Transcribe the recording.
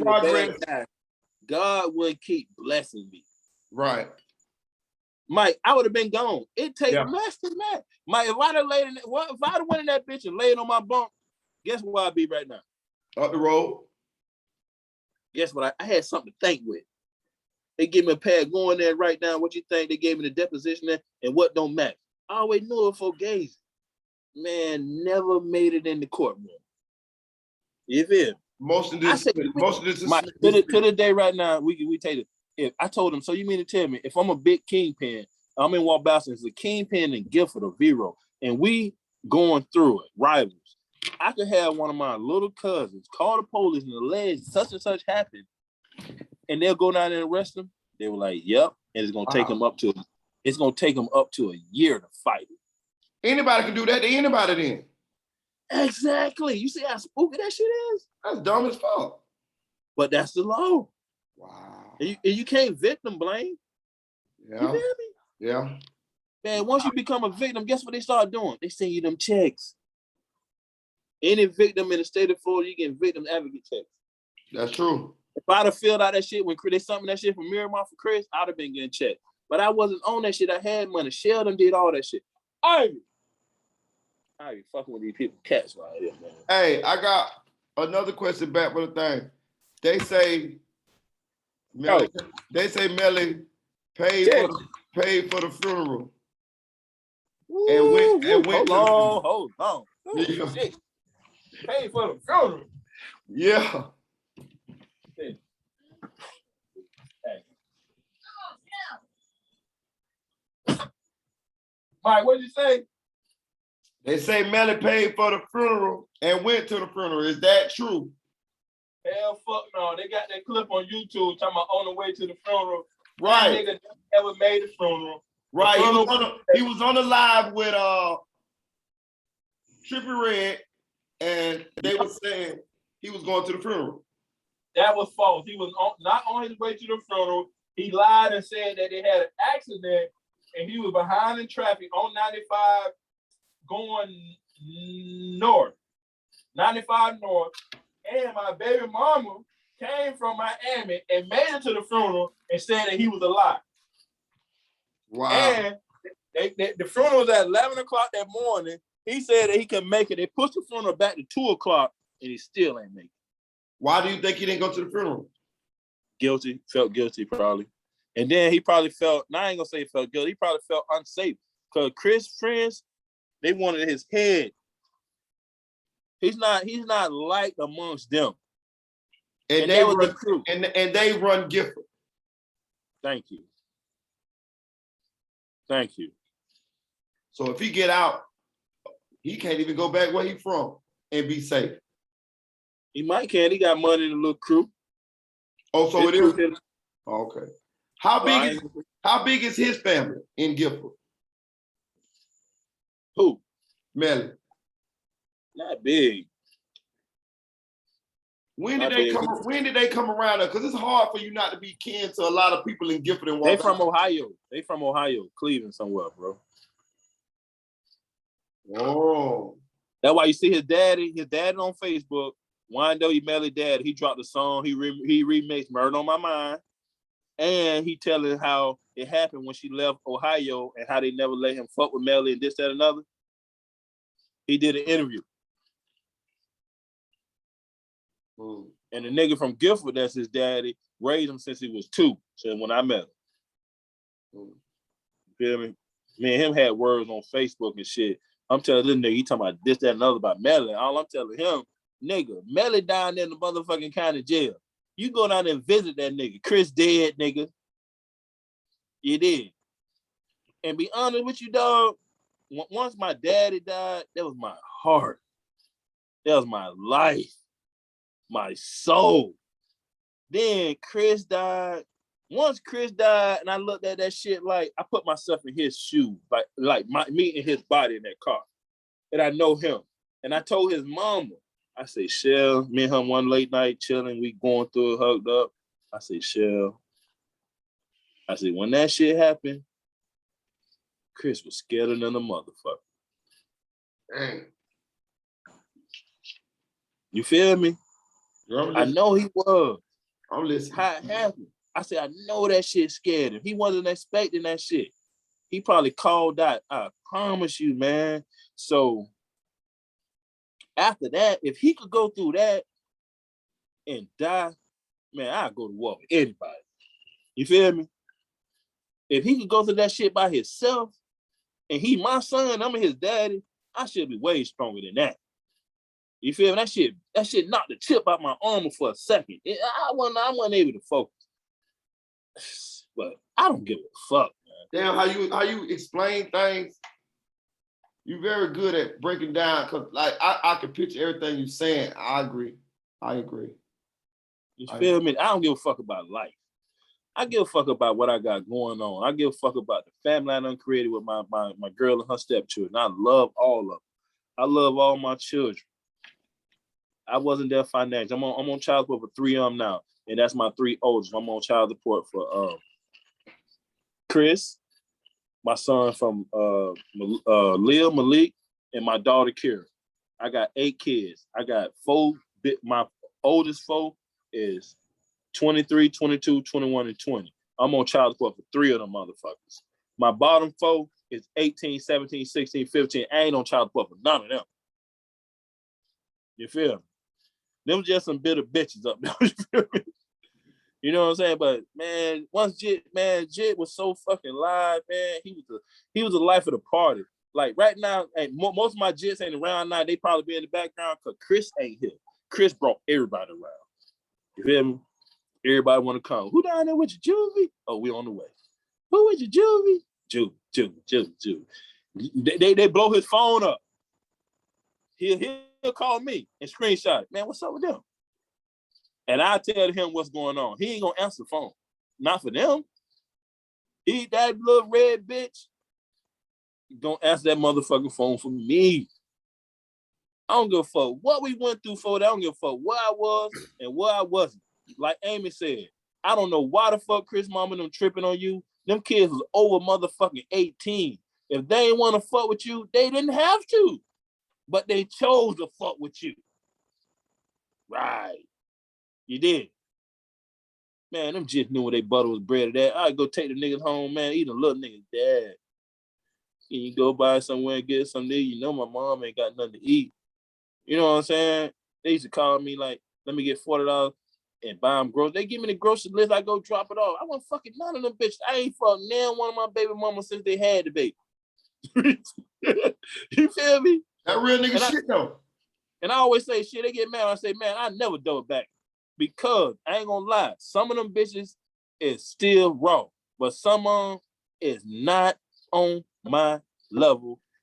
was a progress. bad guy, God would keep blessing me. Right. Mike, I would have been gone. It takes less than that. Mike, if I'd have went in that bitch and laid on my bunk, guess where I'd be right now? Up the road. Guess what? I had something to think with. They give me a pad going there right now. What you think? They gave me the deposition there, and what don't match. I always knew it for gays. Man, never made it in the courtroom. You feel? Most of this, to the day right now, we take it. If I told him, so you mean to tell me if I'm a big kingpin, I'm in Walt Boston, it's a kingpin and Gifford or Vero, and we going through it, rivals. I could have one of my little cousins call the police and allege such and such happened, and they'll go down there and arrest them. They were like, "Yep," and it's gonna take them up to a year to fight it. Anybody can do that to anybody then. Exactly. You see how spooky that shit is? That's dumb as fuck. But that's the law. Wow. And you can't victim blame. Yeah. You feel me? Yeah. Man, once you become a victim, guess what they start doing? They send you them checks. Any victim in the state of Florida, you get victim advocate checks. That's true. If I'd have filled out that shit when they sent me that shit from Miramar for Chris, I'd have been getting checked. But I wasn't on that shit. I had money. Sheldon did all that shit. Ivy fucking with these people cats right here, man. Hey, I got another question back for the thing. They say Melly paid for the funeral. Ooh, and went to hold on. Yeah. Shit. Paid for the funeral. Yeah. Hey. Mike, what did you say? They say Melly paid for the funeral and went to the funeral. Is that true? Hell fuck no. They got that clip on YouTube talking about on the way to the funeral. Right. That nigga never made the funeral. Right. He was on the live with Trippie Redd, and they were saying he was going to the funeral. That was false. He was not on his way to the funeral. He lied and said that they had an accident and he was behind in traffic on 95 going north. 95 north. And my baby mama came from Miami and made it to the funeral and said that he was alive. Wow. And the funeral was at 11 o'clock that morning. He said that he can make it. They pushed the funeral back to 2 o'clock and he still ain't make it. Why do you think he didn't go to the funeral? Guilty, felt guilty probably. And then he probably felt, now I ain't gonna say he felt guilty, he probably felt unsafe. Because Chris' friends, they wanted his head. He's not liked amongst them. And they run, and they run Gifford. Thank you. So if he get out, he can't even go back where he from and be safe. He might can. He got money in the little crew. Oh, so it is. Okay. How big is his family in Gifford? Who? Melly. Not big. When did they come around? Because it's hard for you not to be kin to a lot of people in Gifford and They from Ohio. Cleveland somewhere, bro. Oh. That's why you see his daddy on Facebook, Wando Melly dad, he dropped a song, he remixed Murder on My Mind, and he telling how it happened when she left Ohio and how they never let him fuck with Melly and this, that, and another. He did an interview. And the nigga from Gifford, that's his daddy, raised him since he was 2. So when I met him. Feel me? Me and him had words on Facebook and shit. I'm telling this nigga, he talking about this, that, and other about Melly. All I'm telling him, nigga, Melly down there in the motherfucking county jail. You go down there and visit that nigga. Chris dead, nigga. You did. And be honest with you, dog, once my daddy died, that was my heart. That was my life. My soul. Then Chris died. Once Chris died, and I looked at that shit like I put myself in his shoes, like me in his body in that car, and I know him. And I told his mama, I say, Shell, me and him one late night chilling, we going through it, hugged up. I say, Shell, I said, when that shit happened, Chris was scared than a motherfucker. Dang. You feel me? I know he was. I'm listening. How it happened? I said, I know that shit scared him. He wasn't expecting that shit. He probably called out. I promise you, man. So after that, if he could go through that and die, man, I'd go to war with anybody. You feel me? If he could go through that shit by himself, and he my son, I'm his daddy, I should be way stronger than that. You feel me? That shit knocked the chip out my armor for a second. I wasn't able to focus. But I don't give a fuck, man. Damn, how you explain things. You're very good at breaking down, because like I can picture everything you're saying. I agree. You feel me? I don't give a fuck about life. I give a fuck about what I got going on. I give a fuck about the family I done created with my girl and her stepchildren. I love all of them. I love all my children. I wasn't there financially. I'm on child support for 3 of them now, and that's my 3 oldest. I'm on child support for Chris, my son from Leah, Malik, and my daughter Kira. I got 8 kids. I got 4. My oldest 4 is 23, 22, 21, and 20. I'm on child support for 3 of them motherfuckers. My bottom 4 is 18, 17, 16, 15. I ain't on child support for none of them. You feel me? Them just some bitter bitches up there. You feel me? You know what I'm saying? But man, once Jit was so fucking live, man. He was the life of the party. Like right now, and most of my Jits ain't around now. They probably be in the background because Chris ain't here. Chris brought everybody around. You feel me? Everybody want to come. Who down there with your Juvy? Oh, we on the way. Who with your Juvy? Juvy. They blow his phone up. He'll call me and screenshot it. Man, what's up with them? And I tell him what's going on. He ain't gonna answer the phone. Not for them. That little red bitch. Don't answer that motherfucking phone for me. I don't give a fuck what we went through for that. I don't give a fuck where I was and where I wasn't. Like Amy said, I don't know why the fuck Chris mama them tripping on you. Them kids was over motherfucking 18. If they ain't want to fuck with you, they didn't have to. But they chose to fuck with you. Right. You did. Man, them just knew where they butter was breaded at. I'd go take the niggas home, man, eat a little nigga's dad. And you go by somewhere and get something to eat. You know my mom ain't got nothing to eat. You know what I'm saying? They used to call me like, let me get $40 and buy them groceries. They give me the grocery list, I go drop it off. I want fucking none of them bitches. I ain't fucked now one of my baby mamas since they had the baby. You feel me? That real nigga shit though. And I always say shit, they get mad. I say, man, I never double back. Because I ain't gonna lie, some of them bitches is still raw, but some of them is not on my level